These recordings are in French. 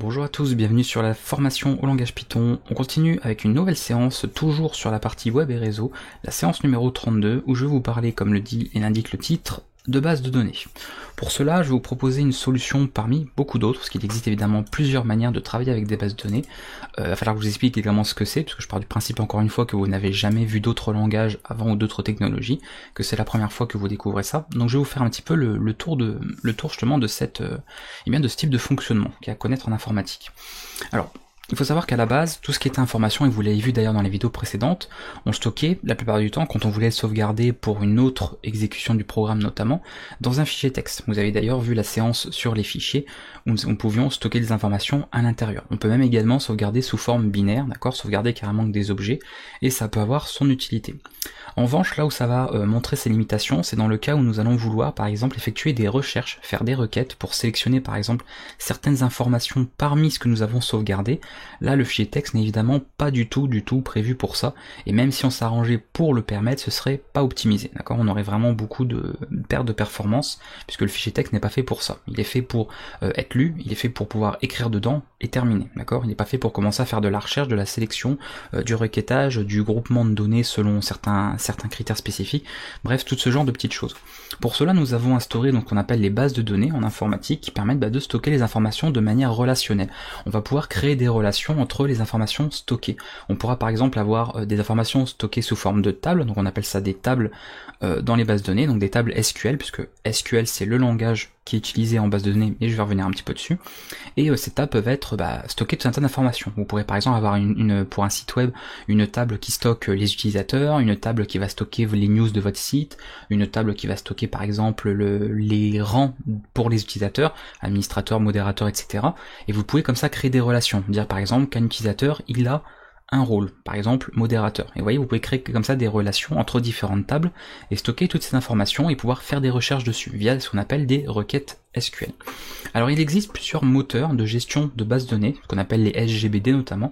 Bonjour à tous, bienvenue sur la formation au langage Python. On continue avec une nouvelle séance, toujours sur la partie web et réseau, la séance numéro 32, où je vais vous parler, comme le dit et l'indique le titre, de base de données. Pour cela, je vais vous proposer une solution parmi beaucoup d'autres, parce qu'il existe évidemment plusieurs manières de travailler avec des bases de données. Il va falloir que je vous explique également ce que c'est, parce que je pars du principe encore une fois que vous n'avez jamais vu d'autres langages avant ou d'autres technologies, que c'est la première fois que vous découvrez ça. Donc je vais vous faire un petit peu le tour justement de ce type de fonctionnement qu'il y a à connaître en informatique. Alors, il faut savoir qu'à la base, tout ce qui était information, et vous l'avez vu d'ailleurs dans les vidéos précédentes, on stockait la plupart du temps, quand on voulait sauvegarder pour une autre exécution du programme notamment, dans un fichier texte. Vous avez d'ailleurs vu la séance sur les fichiers, où nous pouvions stocker des informations à l'intérieur. On peut même également sauvegarder sous forme binaire, d'accord, sauvegarder carrément des objets, et ça peut avoir son utilité. En revanche, là où ça va montrer ses limitations, c'est dans le cas où nous allons vouloir, par exemple, effectuer des recherches, faire des requêtes pour sélectionner, par exemple, certaines informations parmi ce que nous avons sauvegardé. Là, le fichier texte n'est évidemment pas du tout prévu pour ça, et même si on s'arrangeait pour le permettre, ce serait pas optimisé, d'accord. On aurait vraiment beaucoup de perte de performance, puisque le fichier texte n'est pas fait pour ça. Il est fait pour être lu, il est fait pour pouvoir écrire dedans et terminer, d'accord. Il n'est pas fait pour commencer à faire de la recherche, de la sélection, du requêtage, du groupement de données selon certains critères spécifiques, bref, tout ce genre de petites choses. Pour cela, nous avons instauré donc ce qu'on appelle les bases de données en informatique qui permettent de stocker les informations de manière relationnelle. On va pouvoir créer des relations entre les informations stockées. On pourra par exemple avoir des informations stockées sous forme de tables, donc on appelle ça des tables dans les bases de données, donc des tables SQL, puisque SQL c'est le langage qui est utilisé en base de données, mais je vais revenir un petit peu dessus. Et ces tables peuvent être stockées tout un tas d'informations. Vous pourrez par exemple avoir pour un site web, une table qui stocke les utilisateurs, une table qui va stocker les news de votre site, une table qui va stocker par exemple les rangs pour les utilisateurs, administrateurs, modérateurs, etc. Et vous pouvez comme ça créer des relations, dire par exemple qu'un utilisateur il a un rôle, par exemple modérateur. Et vous voyez, vous pouvez créer comme ça des relations entre différentes tables et stocker toutes ces informations et pouvoir faire des recherches dessus via ce qu'on appelle des requêtes SQL. Alors il existe plusieurs moteurs de gestion de bases de données, ce qu'on appelle les SGBD notamment.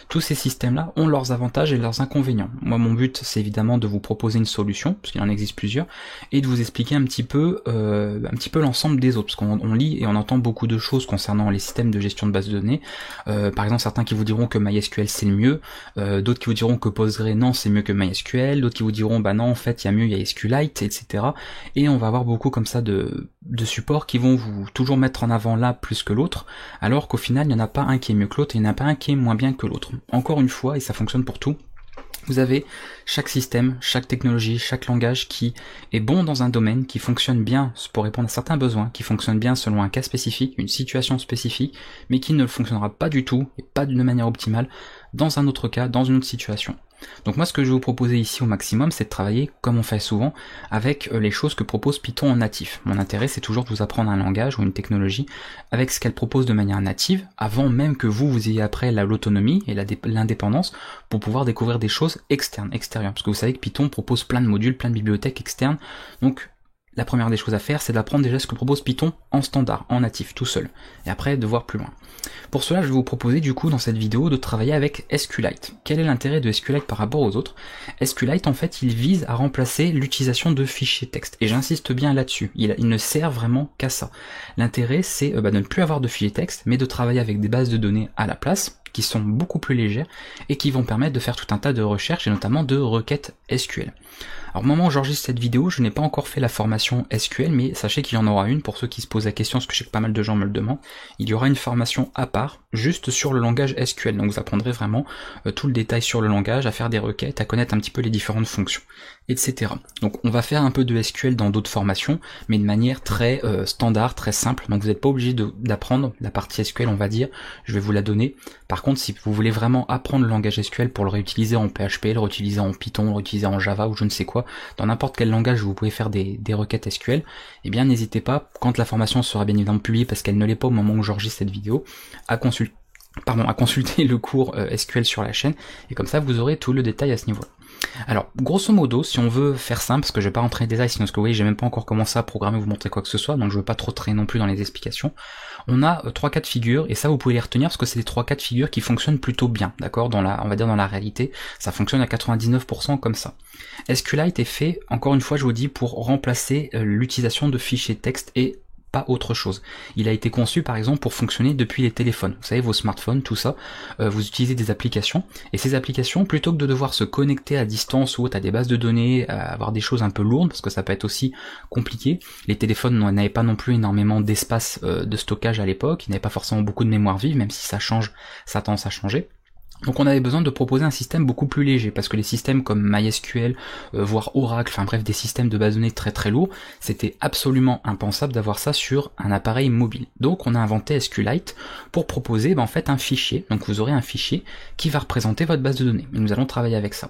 Tous ces systèmes-là ont leurs avantages et leurs inconvénients. Moi mon but c'est évidemment de vous proposer une solution, parce qu'il en existe plusieurs, et de vous expliquer un petit peu l'ensemble des autres, parce qu'on lit et on entend beaucoup de choses concernant les systèmes de gestion de bases de données. Par exemple certains qui vous diront que MySQL c'est le mieux, d'autres qui vous diront que Postgre non c'est mieux que MySQL, d'autres qui vous diront bah non en fait il y a mieux, il y a SQLite, etc. Et on va avoir beaucoup comme ça de supports qui vont vous toujours mettre en avant l'un plus que l'autre, alors qu'au final il n'y en a pas un qui est mieux que l'autre et il n'y en a pas un qui est moins bien que l'autre. Encore une fois, et ça fonctionne pour tout, vous avez chaque système, chaque technologie, chaque langage qui est bon dans un domaine, qui fonctionne bien pour répondre à certains besoins, qui fonctionne bien selon un cas spécifique, une situation spécifique, mais qui ne fonctionnera pas du tout, et pas d'une manière optimale, dans un autre cas, dans une autre situation. Donc moi ce que je vais vous proposer ici au maximum, c'est de travailler, comme on fait souvent, avec les choses que propose Python en natif. Mon intérêt c'est toujours de vous apprendre un langage ou une technologie avec ce qu'elle propose de manière native, avant même que vous ayez après l'autonomie et l'indépendance pour pouvoir découvrir des choses extérieures. Parce que vous savez que Python propose plein de modules, plein de bibliothèques externes, donc la première des choses à faire, c'est d'apprendre déjà ce que propose Python en standard, en natif, tout seul, et après de voir plus loin. Pour cela, je vais vous proposer du coup dans cette vidéo de travailler avec SQLite. Quel est l'intérêt de SQLite par rapport aux autres? SQLite en fait, il vise à remplacer l'utilisation de fichiers texte, et j'insiste bien là-dessus, il ne sert vraiment qu'à ça. L'intérêt c'est de ne plus avoir de fichiers texte, mais de travailler avec des bases de données à la place, qui sont beaucoup plus légères, et qui vont permettre de faire tout un tas de recherches, et notamment de requêtes SQL. Alors au moment où j'enregistre cette vidéo, je n'ai pas encore fait la formation SQL, mais sachez qu'il y en aura une pour ceux qui se posent la question, parce que je sais que pas mal de gens me le demandent. Il y aura une formation à part, juste sur le langage SQL, donc vous apprendrez vraiment tout le détail sur le langage, à faire des requêtes, à connaître un petit peu les différentes fonctions, etc. Donc on va faire un peu de SQL dans d'autres formations, mais de manière très standard, très simple, donc vous n'êtes pas obligé d'apprendre la partie SQL, on va dire, je vais vous la donner. Par contre, si vous voulez vraiment apprendre le langage SQL pour le réutiliser en PHP, le réutiliser en Python, le réutiliser en Java ou je ne sais quoi, dans n'importe quel langage où vous pouvez faire des requêtes SQL, eh bien n'hésitez pas, quand la formation sera bien évidemment publiée, parce qu'elle ne l'est pas au moment où j'enregistre cette vidéo, à consulter le cours SQL sur la chaîne, et comme ça vous aurez tout le détail à ce niveau-là. Alors, grosso modo, si on veut faire simple, parce que je vais pas rentrer dans les détails, sinon parce que vous voyez, j'ai même pas encore commencé à programmer ou vous montrer quoi que ce soit, donc je veux pas trop traîner non plus dans les explications. On a 3 cas de figure, et ça vous pouvez les retenir parce que c'est les 3 cas de figure qui fonctionnent plutôt bien, d'accord, on va dire dans la réalité, ça fonctionne à 99% comme ça. SQLite est fait, encore une fois je vous dis, pour remplacer l'utilisation de fichiers texte et pas autre chose. Il a été conçu par exemple pour fonctionner depuis les téléphones. Vous savez, vos smartphones, tout ça, vous utilisez des applications, et ces applications, plutôt que de devoir se connecter à distance ou à des bases de données, à avoir des choses un peu lourdes, parce que ça peut être aussi compliqué, les téléphones n'avaient pas non plus énormément d'espace de stockage à l'époque, ils n'avaient pas forcément beaucoup de mémoire vive, même si ça change, ça a tendance à changer. Donc on avait besoin de proposer un système beaucoup plus léger, parce que les systèmes comme MySQL, voire Oracle, enfin bref des systèmes de base de données très très lourds, c'était absolument impensable d'avoir ça sur un appareil mobile. Donc on a inventé SQLite pour proposer en fait un fichier, donc vous aurez un fichier qui va représenter votre base de données, et nous allons travailler avec ça.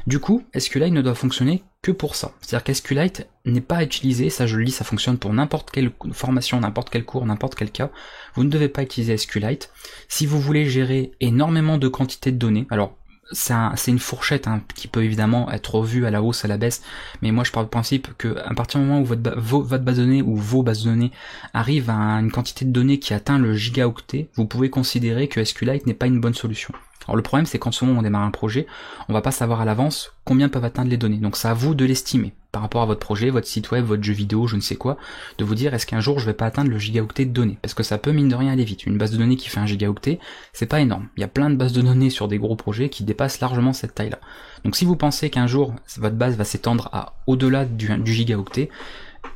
Du coup, SQLite ne doit fonctionner que pour ça. C'est-à-dire qu'SQLite n'est pas utilisé, ça je le lis, ça fonctionne pour n'importe quelle formation, n'importe quel cours, n'importe quel cas. Vous ne devez pas utiliser SQLite. Si vous voulez gérer énormément de quantités de données, alors c'est une fourchette qui peut évidemment être revue à la hausse, à la baisse, mais moi je pars du principe que à partir du moment où votre base de données ou vos bases de données arrivent à une quantité de données qui atteint le gigaoctet, vous pouvez considérer que SQLite n'est pas une bonne solution. Alors le problème c'est qu'en ce moment on démarre un projet, on va pas savoir à l'avance combien peuvent atteindre les données, donc c'est à vous de l'estimer par rapport à votre projet, votre site web, votre jeu vidéo, je ne sais quoi, de vous dire est-ce qu'un jour je vais pas atteindre le gigaoctet de données, parce que ça peut mine de rien aller vite. Une base de données qui fait un gigaoctet, c'est pas énorme. Il y a plein de bases de données sur des gros projets qui dépassent largement cette taille-là. Donc si vous pensez qu'un jour votre base va s'étendre à au-delà du gigaoctet,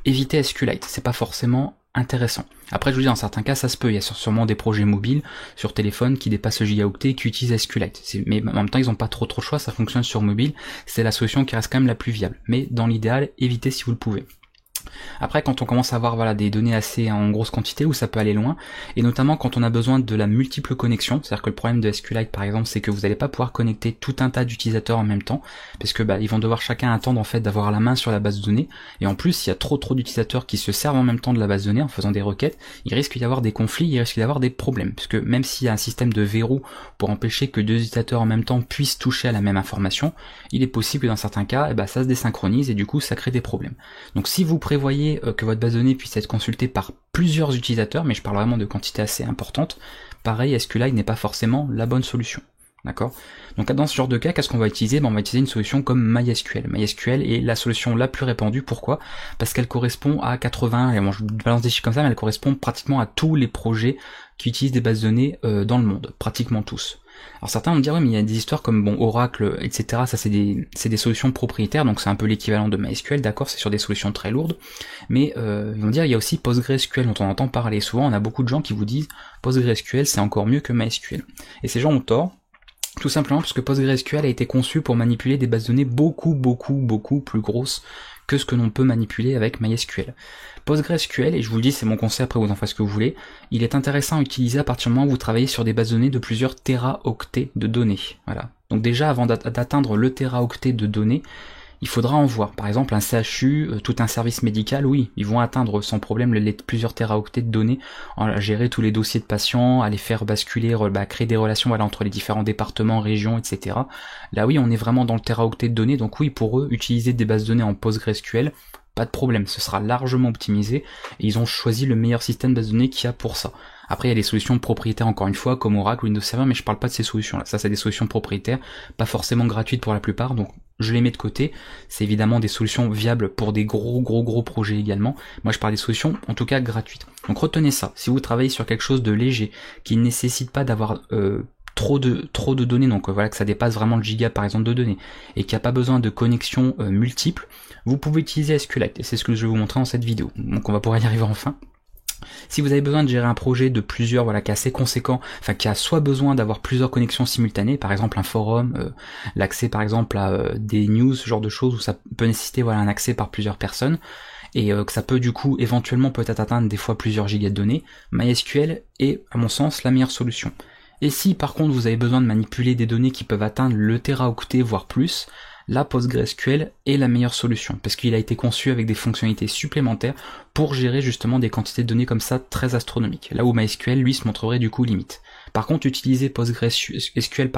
évitez SQLite, c'est pas forcément intéressant. Après je vous dis dans certains cas ça se peut, il y a sûrement des projets mobiles sur téléphone qui dépassent le gigaoctet et qui utilisent SQLite. Mais en même temps ils n'ont pas trop de choix, ça fonctionne sur mobile, c'est la solution qui reste quand même la plus viable. Mais dans l'idéal, évitez si vous le pouvez. Après quand on commence à avoir des données assez en grosse quantité où ça peut aller loin, et notamment quand on a besoin de la multiple connexion, c'est-à-dire que le problème de SQLite par exemple c'est que vous n'allez pas pouvoir connecter tout un tas d'utilisateurs en même temps, parce que ils vont devoir chacun attendre en fait d'avoir la main sur la base de données, et en plus il y a trop d'utilisateurs qui se servent en même temps de la base de données en faisant des requêtes, il risque d'y avoir des conflits, il risque d'y avoir des problèmes, puisque même s'il y a un système de verrou pour empêcher que deux utilisateurs en même temps puissent toucher à la même information, il est possible que dans certains cas ça se désynchronise et du coup ça crée des problèmes. Donc si vous prévoyez que votre base de données puisse être consultée par plusieurs utilisateurs, mais je parle vraiment de quantités assez importantes, pareil, SQLite n'est pas forcément la bonne solution. D'accord ? Donc dans ce genre de cas, qu'est-ce qu'on va utiliser ? On va utiliser une solution comme MySQL. MySQL est la solution la plus répandue. Pourquoi ? Parce qu'elle correspond à 80, et bon, je balance des chiffres comme ça, mais elle correspond pratiquement à tous les projets qui utilisent des bases de données dans le monde, pratiquement tous. Alors certains vont me dire oui mais il y a des histoires comme Oracle, etc. Ça c'est des solutions propriétaires, donc c'est un peu l'équivalent de MySQL, d'accord, c'est sur des solutions très lourdes, mais ils vont dire il y a aussi PostgreSQL dont on entend parler souvent, on a beaucoup de gens qui vous disent PostgreSQL c'est encore mieux que MySQL. Et ces gens ont tort, tout simplement parce que PostgreSQL a été conçu pour manipuler des bases de données beaucoup plus grosses que ce que l'on peut manipuler avec MySQL. PostgreSQL, et je vous le dis, c'est mon conseil, après vous en faites ce que vous voulez, il est intéressant à utiliser à partir du moment où vous travaillez sur des bases de données de plusieurs téraoctets de données. Voilà. Donc déjà, avant d'atteindre le téraoctet de données, il faudra en voir. Par exemple, un CHU, tout un service médical, oui, ils vont atteindre sans problème plusieurs téraoctets de données, à gérer tous les dossiers de patients, à les faire basculer, créer des relations entre les différents départements, régions, etc. Là oui, on est vraiment dans le téraoctet de données, donc oui, pour eux, utiliser des bases de données en PostgreSQL, pas de problème, ce sera largement optimisé, et ils ont choisi le meilleur système de base de données qu'il y a pour ça. Après, il y a des solutions propriétaires, encore une fois, comme Oracle, Windows Server, mais je parle pas de ces solutions-là. Ça, c'est des solutions propriétaires, pas forcément gratuites pour la plupart, donc je les mets de côté. C'est évidemment des solutions viables pour des gros projets également. Moi, je parle des solutions, en tout cas, gratuites. Donc retenez ça. Si vous travaillez sur quelque chose de léger, qui ne nécessite pas d'avoir trop de données, donc voilà, que ça dépasse vraiment le giga par exemple de données, et qu'il n'y a pas besoin de connexions multiples, vous pouvez utiliser SQLite, et c'est ce que je vais vous montrer dans cette vidéo. Donc on va pouvoir y arriver enfin. Si vous avez besoin de gérer un projet de plusieurs, qui est assez conséquent, qui a soit besoin d'avoir plusieurs connexions simultanées, par exemple un forum, l'accès par exemple à des news, ce genre de choses où ça peut nécessiter un accès par plusieurs personnes, et que ça peut du coup éventuellement peut-être atteindre des fois plusieurs gigas de données, MySQL est à mon sens la meilleure solution. Et si par contre vous avez besoin de manipuler des données qui peuvent atteindre le téraoctet voire plus, là PostgreSQL est la meilleure solution, parce qu'il a été conçu avec des fonctionnalités supplémentaires pour gérer justement des quantités de données comme ça très astronomiques, là où MySQL lui se montrerait du coup limite. Par contre, utiliser PostgreSQL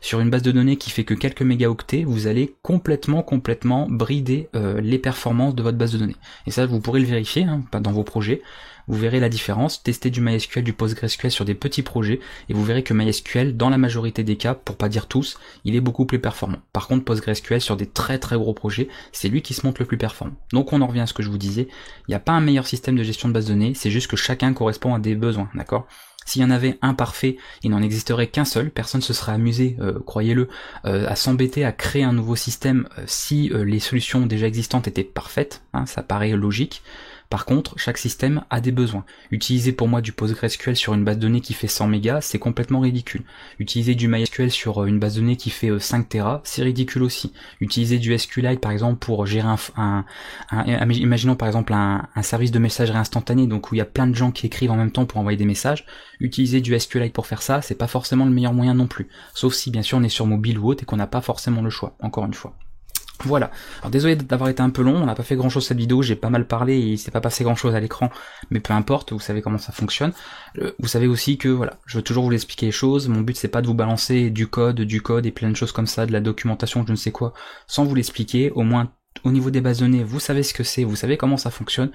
sur une base de données qui fait que quelques mégaoctets, vous allez complètement brider les performances de votre base de données. Et ça, vous pourrez le vérifier dans vos projets. Vous verrez la différence, testez du MySQL, du PostgreSQL sur des petits projets, et vous verrez que MySQL, dans la majorité des cas, pour pas dire tous, il est beaucoup plus performant. Par contre, PostgreSQL, sur des très gros projets, c'est lui qui se montre le plus performant. Donc on en revient à ce que je vous disais, il n'y a pas un meilleur système de gestion de base de données, c'est juste que chacun correspond à des besoins, d'accord ? S'il y en avait un parfait, il n'en existerait qu'un seul, personne se serait amusé, croyez-le, à s'embêter à créer un nouveau système si les solutions déjà existantes étaient parfaites, ça paraît logique. Par contre, chaque système a des besoins. Utiliser pour moi du PostgreSQL sur une base de données qui fait 100 mégas, c'est complètement ridicule. Utiliser du MySQL sur une base de données qui fait 5 Tera, c'est ridicule aussi. Utiliser du SQLite par exemple pour gérer imaginons par exemple un service de messagerie instantanée, donc où il y a plein de gens qui écrivent en même temps pour envoyer des messages. Utiliser du SQLite pour faire ça, c'est pas forcément le meilleur moyen non plus. Sauf si bien sûr on est sur mobile ou autre et qu'on n'a pas forcément le choix, encore une fois. Voilà, alors désolé d'avoir été un peu long, on n'a pas fait grand chose cette vidéo, j'ai pas mal parlé et il s'est pas passé grand chose à l'écran, mais peu importe, vous savez comment ça fonctionne. Vous savez aussi que voilà, je veux toujours vous expliquer les choses, mon but c'est pas de vous balancer du code et plein de choses comme ça, de la documentation, je ne sais quoi, sans vous l'expliquer, au moins au niveau des bases de données, vous savez ce que c'est, vous savez comment ça fonctionne,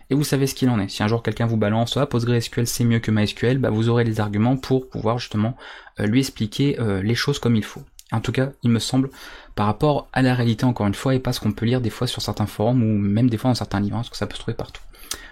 et vous savez ce qu'il en est. Si un jour quelqu'un vous balance, PostgreSQL c'est mieux que MySQL, vous aurez les arguments pour pouvoir justement lui expliquer les choses comme il faut. En tout cas, il me semble, par rapport à la réalité encore une fois, et pas ce qu'on peut lire des fois sur certains forums, ou même des fois dans certains livres, parce que ça peut se trouver partout.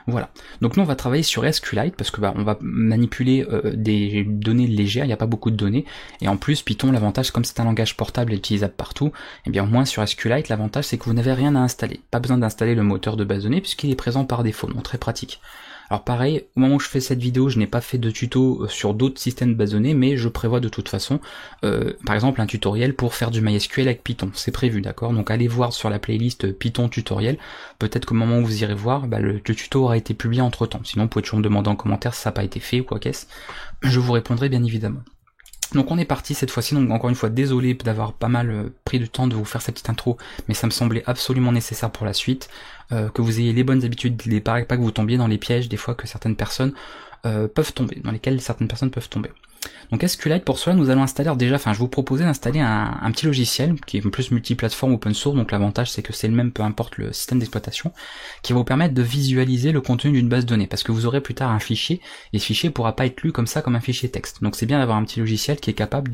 Voilà. Donc nous on va travailler sur SQLite, parce que on va manipuler des données légères, il n'y a pas beaucoup de données, et en plus Python, l'avantage, comme c'est un langage portable et utilisable partout, et bien au moins sur SQLite, l'avantage c'est que vous n'avez rien à installer. Pas besoin d'installer le moteur de base de données, puisqu'il est présent par défaut, donc très pratique. Alors pareil, au moment où je fais cette vidéo, je n'ai pas fait de tuto sur d'autres systèmes de base de données, mais je prévois de toute façon, par exemple, un tutoriel pour faire du MySQL avec Python. C'est prévu, d'accord? Donc allez voir sur la playlist Python tutoriel. Peut-être qu'au moment où vous irez voir, le tuto aura été publié entre temps. Sinon, vous pouvez toujours me demander en commentaire si ça n'a pas été fait ou quoi qu'est-ce. Je vous répondrai bien évidemment. Donc on est parti cette fois-ci, donc encore une fois désolé d'avoir pas mal pris du temps de vous faire cette petite intro, mais ça me semblait absolument nécessaire pour la suite, que vous ayez les bonnes habitudes dès le départ et pas que vous tombiez dans les pièges des fois que certaines personnes peuvent tomber, dans lesquels certaines personnes peuvent tomber. Donc SQLite, pour cela, nous allons installer déjà, je vous proposais d'installer un petit logiciel qui est plus multiplateforme open source, donc l'avantage c'est que c'est le même peu importe le système d'exploitation, qui va vous permettre de visualiser le contenu d'une base de données, parce que vous aurez plus tard un fichier, et ce fichier pourra pas être lu comme ça, comme un fichier texte. Donc c'est bien d'avoir un petit logiciel qui est capable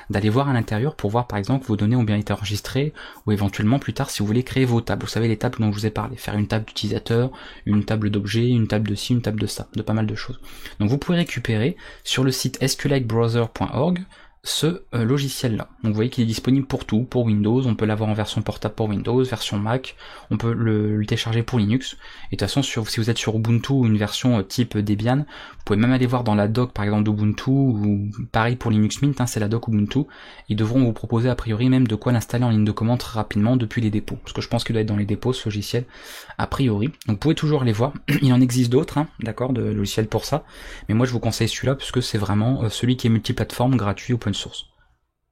d'aller voir à l'intérieur pour voir par exemple vos données ont bien été enregistrées, ou éventuellement plus tard si vous voulez créer vos tables. Vous savez les tables dont je vous ai parlé, faire une table d'utilisateur, une table d'objets, une table de ci, une table de ça, de pas mal de choses. Donc vous pouvez récupérer sur le site sqlitebrowser.org ce logiciel là. Donc vous voyez qu'il est disponible pour tout, pour Windows, on peut l'avoir en version portable pour Windows, version Mac, on peut le télécharger pour Linux, et de toute façon si vous êtes sur Ubuntu ou une version type Debian, vous pouvez même aller voir dans la doc par exemple d'Ubuntu, ou pareil pour Linux Mint, c'est la doc Ubuntu, ils devront vous proposer a priori même de quoi l'installer en ligne de commande très rapidement depuis les dépôts, parce que je pense qu'il doit être dans les dépôts ce logiciel, a priori. Donc vous pouvez toujours les voir, il en existe d'autres, d'accord, de logiciels pour ça, mais moi je vous conseille celui-là, puisque c'est vraiment celui qui est multiplateforme, gratuit, open source.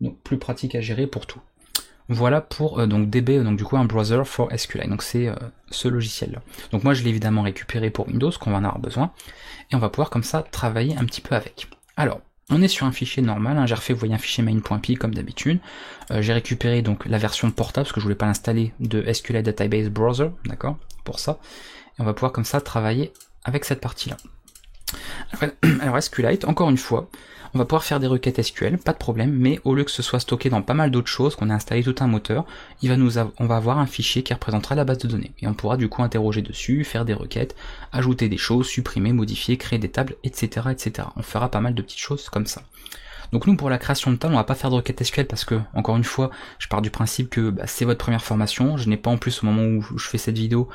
Donc plus pratique à gérer pour tout. Voilà pour donc DB, donc du coup un browser for SQLite, donc c'est ce logiciel là. Donc moi je l'ai évidemment récupéré pour Windows, qu'on va en avoir besoin, et on va pouvoir comme ça travailler un petit peu avec. Alors, on est sur un fichier normal, j'ai refait, vous voyez, un fichier main.py comme d'habitude, j'ai récupéré donc la version portable, parce que je voulais pas l'installer, de SQLite Database Browser, d'accord, pour ça, et on va pouvoir comme ça travailler avec cette partie là. Alors SQLite, encore une fois, on va pouvoir faire des requêtes SQL, pas de problème, mais au lieu que ce soit stocké dans pas mal d'autres choses, qu'on a installé tout un moteur, on va avoir un fichier qui représentera la base de données. Et on pourra du coup interroger dessus, faire des requêtes, ajouter des choses, supprimer, modifier, créer des tables, etc., etc. On fera pas mal de petites choses comme ça. Donc nous, pour la création de table, on va pas faire de requête SQL parce que, encore une fois, je pars du principe que c'est votre première formation. Je n'ai pas en plus, au moment où je fais cette vidéo,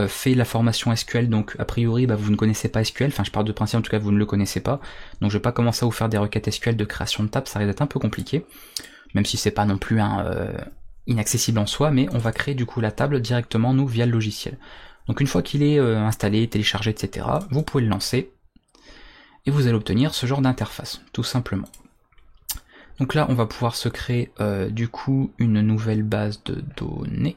fait la formation SQL, donc a priori vous ne connaissez pas SQL, je pars du principe en tout cas que vous ne le connaissez pas, donc je vais pas commencer à vous faire des requêtes SQL de création de table, ça risque d'être un peu compliqué, même si c'est pas non plus inaccessible en soi, mais on va créer du coup la table directement nous via le logiciel. Donc une fois qu'il est installé, téléchargé, etc., vous pouvez le lancer, et vous allez obtenir ce genre d'interface, tout simplement. Donc là, on va pouvoir se créer du coup une nouvelle base de données.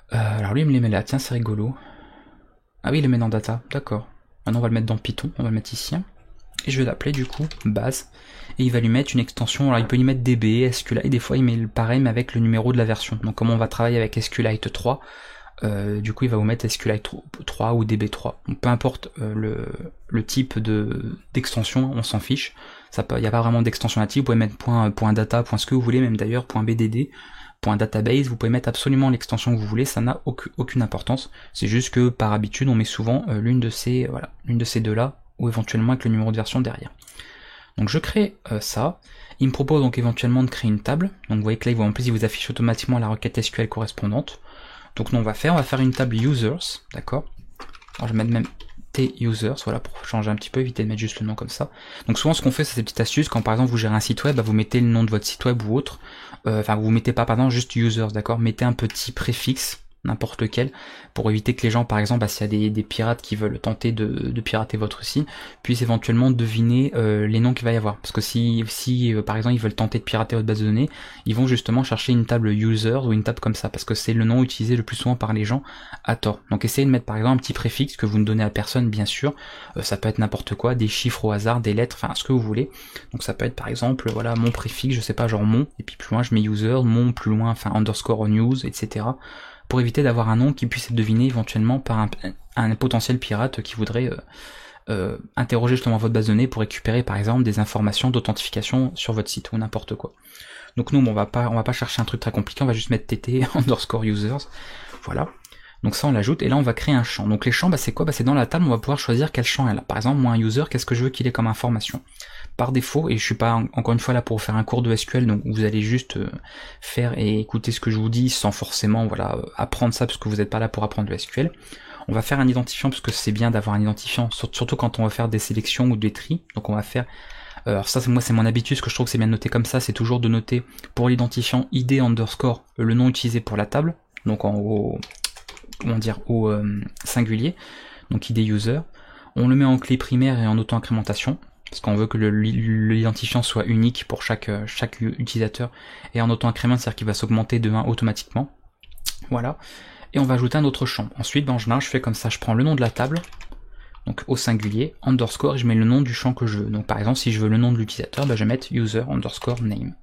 Alors lui, il me les met là, tiens, c'est rigolo. Ah oui, il les met dans data, d'accord. Maintenant, on va le mettre dans Python, on va le mettre ici. et je vais l'appeler du coup base, et il va lui mettre une extension, alors il peut y mettre DB, SQLite, et des fois il met le pareil mais avec le numéro de la version. Donc comme on va travailler avec SQLite 3, du coup il va vous mettre SQLite 3 ou DB3. Donc peu importe le type d'extension, on s'en fiche. Il n'y a pas vraiment d'extension native, vous pouvez mettre point .data, point ce que vous voulez, même d'ailleurs point .bdd, point .database, vous pouvez mettre absolument l'extension que vous voulez, ça n'a aucune importance. C'est juste que par habitude on met souvent l'une de ces deux là, ou éventuellement avec le numéro de version derrière. Donc je crée ça, il me propose donc éventuellement de créer une table, donc vous voyez que là en plus il vous affiche automatiquement la requête SQL correspondante. Donc nous on va faire une table users, d'accord. Alors je vais mettre même t-users, voilà, pour changer un petit peu, éviter de mettre juste le nom comme ça. Donc souvent ce qu'on fait c'est ces petites astuces, quand par exemple vous gérez un site web, bah, vous mettez le nom de votre site web ou autre, enfin vous mettez pas pardon, juste users, d'accord, mettez un petit préfixe, n'importe lequel, pour éviter que les gens, par exemple, bah, s'il y a des pirates qui veulent tenter de pirater votre site, puissent éventuellement deviner les noms qu'il va y avoir. Parce que si par exemple ils veulent tenter de pirater votre base de données, ils vont justement chercher une table users ou une table comme ça, parce que c'est le nom utilisé le plus souvent par les gens à tort. Donc essayez de mettre par exemple un petit préfixe que vous ne donnez à personne, bien sûr. Ça peut être n'importe quoi, des chiffres au hasard, des lettres, enfin ce que vous voulez. Donc ça peut être par exemple, voilà, mon préfixe, je sais pas, genre mon, et puis plus loin je mets user, mon, plus loin, enfin underscore news, etc. Pour éviter d'avoir un nom qui puisse être deviné éventuellement par un potentiel pirate qui voudrait interroger justement votre base de données pour récupérer par exemple des informations d'authentification sur votre site ou n'importe quoi. Donc nous on va pas chercher un truc très compliqué, on va juste mettre tt underscore users, voilà. Donc ça on l'ajoute et là on va créer un champ. Donc les champs c'est quoi? C'est dans la table on va pouvoir choisir quel champ est là. Par exemple moi un user, qu'est-ce que je veux qu'il ait comme information? Par défaut, et je suis pas encore une fois là pour faire un cours de SQL, donc vous allez juste faire et écouter ce que je vous dis sans forcément apprendre ça parce que vous n'êtes pas là pour apprendre le SQL. On va faire un identifiant parce que c'est bien d'avoir un identifiant, surtout quand on va faire des sélections ou des tris. Donc on va faire, alors ça moi c'est mon habitude, ce que je trouve que c'est bien de noter comme ça, c'est toujours de noter pour l'identifiant id underscore le nom utilisé pour la table, donc au singulier, donc id user. On le met en clé primaire et en auto-incrémentation, parce qu'on veut que l'identifiant soit unique pour chaque utilisateur, et en auto-incrément, c'est-à-dire qu'il va s'augmenter de 1 automatiquement. Voilà. Et on va ajouter un autre champ. Ensuite, en général, je fais comme ça, je prends le nom de la table, donc au singulier, underscore, et je mets le nom du champ que je veux. Donc par exemple, si je veux le nom de l'utilisateur, je vais mettre user underscore name.